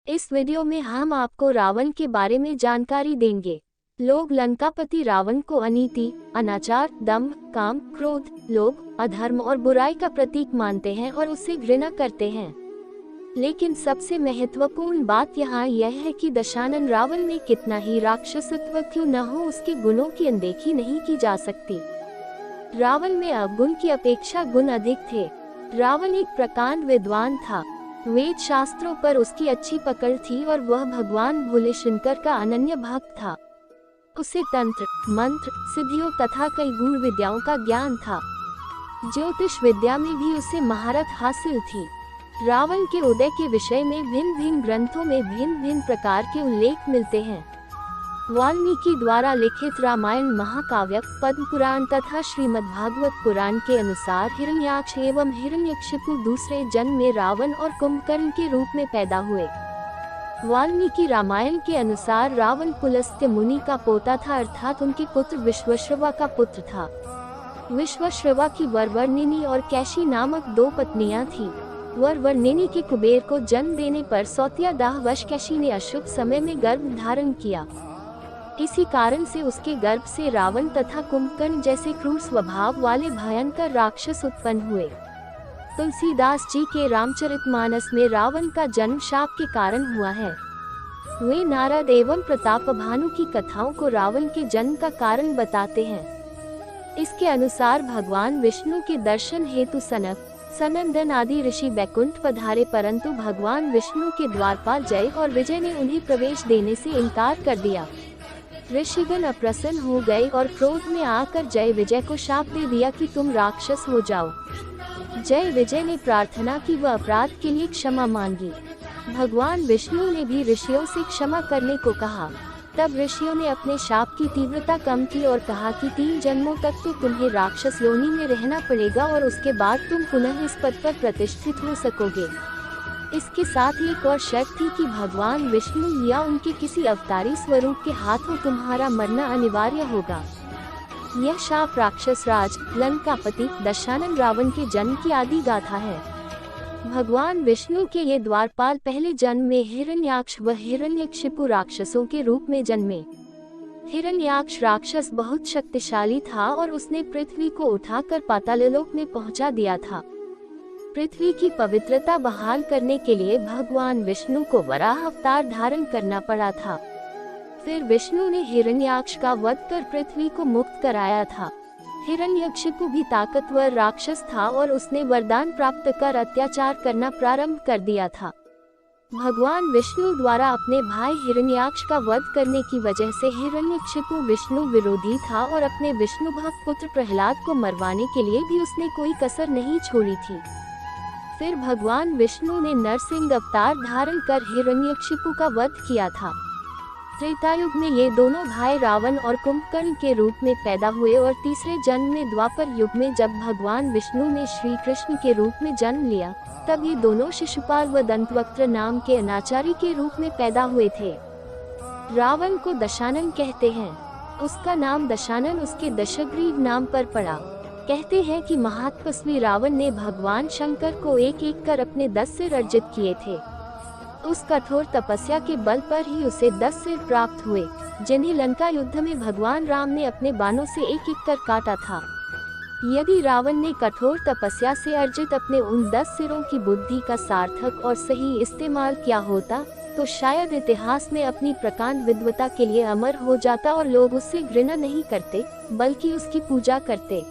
इस वीडियो में हम आपको रावण के बारे में जानकारी देंगे। लोग लंकापति रावण को अनीति, अनाचार, दंभ, काम, क्रोध, लोभ, अधर्म और बुराई का प्रतीक मानते हैं और उससे घृणा करते हैं। लेकिन सबसे महत्वपूर्ण बात यहाँ यह है कि दशानन रावण में कितना ही राक्षसत्व क्यों न हो, उसके गुणों की अनदेखी नहीं की जा सकती। रावण में अवगुण की अपेक्षा गुण अधिक थे। रावण एक प्रकांड विद्वान था। वेद शास्त्रों पर उसकी अच्छी पकड़ थी और वह भगवान भोले शंकर का अनन्य भक्त था। उसे तंत्र, मंत्र, सिद्धियों तथा कई गूढ़ विद्याओं का ज्ञान था। ज्योतिष विद्या में भी उसे महारत हासिल थी। रावण के उदय के विषय में भिन्न भिन्न ग्रंथों में भिन्न भिन्न प्रकार के उल्लेख मिलते हैं। वाल्मीकि द्वारा लिखित रामायण महाकाव्य, पद्म पुराण तथा श्रीमद्भागवत पुराण के अनुसार हिरण्याक्ष एवं हिरण्यकशिपु दूसरे जन्म में रावण और कुंभकर्ण के रूप में पैदा हुए। वाल्मीकि रामायण के अनुसार रावण पुलस्त्य मुनि का पोता था, अर्थात उनके पुत्र विश्वश्रवा का पुत्र था। विश्वश्रवा की वरवर्णिनी और कैशी नामक दो पत्नियां थीं। वरवर्णिनी के कुबेर को जन्म देने पर सौतिया दाहवश कैशी ने अशुभ समय में गर्भ धारण किया। इसी कारण से उसके गर्भ से रावण तथा कुंभकर्ण जैसे क्रूर स्वभाव वाले भयंकर राक्षस उत्पन्न हुए। तुलसीदास जी के रामचरितमानस में रावण का जन्म शाप के कारण हुआ है। वे नारद एवं प्रतापभानु की कथाओं को रावण के जन्म का कारण बताते हैं। इसके अनुसार भगवान विष्णु के दर्शन हेतु सनक, सनंदन आदि ऋषि बैकुंठ पधारे, परंतु भगवान विष्णु के द्वारपाल जय और विजय ने उन्हें प्रवेश देने से इनकार कर दिया। ऋषिगण अप्रसन्न हो गए और क्रोध में आकर जय विजय को शाप दे दिया कि तुम राक्षस हो जाओ। जय विजय ने प्रार्थना की, वह अपराध के लिए क्षमा मांगी। भगवान विष्णु ने भी ऋषियों से क्षमा करने को कहा। तब ऋषियों ने अपने शाप की तीव्रता कम की और कहा कि 3 जन्मों तक तो तुम्हें राक्षस योनि में रहना पड़ेगा और उसके बाद तुम पुनः इस पद पर प्रतिष्ठित हो सकोगे। इसके साथ एक और शर्त थी कि भगवान विष्णु या उनके किसी अवतारी स्वरूप के हाथों तुम्हारा मरना अनिवार्य होगा। यह शाप राक्षस राज लंकापति दशानन रावण के जन्म की आदि गाथा है। भगवान विष्णु के ये द्वारपाल पहले जन्म में हिरण्याक्ष व हिरण्यकशिपु राक्षसों के रूप में जन्मे। हिरण्याक्ष राक्षस बहुत शक्तिशाली था और उसने पृथ्वी को उठाकर पाताललोक में पहुंचा दिया था। पृथ्वी की पवित्रता बहाल करने के लिए भगवान विष्णु को वराह अवतार धारण करना पड़ा था। फिर विष्णु ने हिरण्याक्ष का वध कर पृथ्वी को मुक्त कराया था। हिरण्यकशिपु भी ताकतवर राक्षस था और उसने वरदान प्राप्त कर अत्याचार करना प्रारंभ कर दिया था। भगवान विष्णु द्वारा अपने भाई हिरण्याक्ष का वध करने की वजह से हिरण्यकशिपु विष्णु विरोधी था और अपने विष्णु भक्त पुत्र प्रहलाद को मरवाने के लिए भी उसने कोई कसर नहीं छोड़ी थी। फिर भगवान विष्णु ने नरसिंह अवतार धारण कर हिरण्यकशिपु का वध किया था। त्रेतायुग में ये दोनों भाई रावण और कुंभकर्ण के रूप में पैदा हुए और तीसरे जन्म में द्वापर युग में जब भगवान विष्णु ने श्री कृष्ण के रूप में जन्म लिया, तब ये दोनों शिशुपाल व दंतवक्त्र नाम के अनाचारी के रूप में पैदा हुए थे। रावण को दशानन कहते हैं। उसका नाम दशानन उसके दशग्रीव नाम पर पड़ा। कहते हैं कि महातपस्वी रावण ने भगवान शंकर को एक एक कर अपने 10 सिर अर्जित किए थे। उस कठोर तपस्या के बल पर ही उसे 10 सिर प्राप्त हुए, जिन्हें लंका युद्ध में भगवान राम ने अपने बाणों से एक एक कर काटा था। यदि रावण ने कठोर तपस्या से अर्जित अपने उन 10 सिरों की बुद्धि का सार्थक और सही इस्तेमाल किया होता, तो शायद इतिहास में अपनी प्रकांड विद्वता के लिए अमर हो जाता और लोग उससे घृणा नहीं करते, बल्कि उसकी पूजा करते।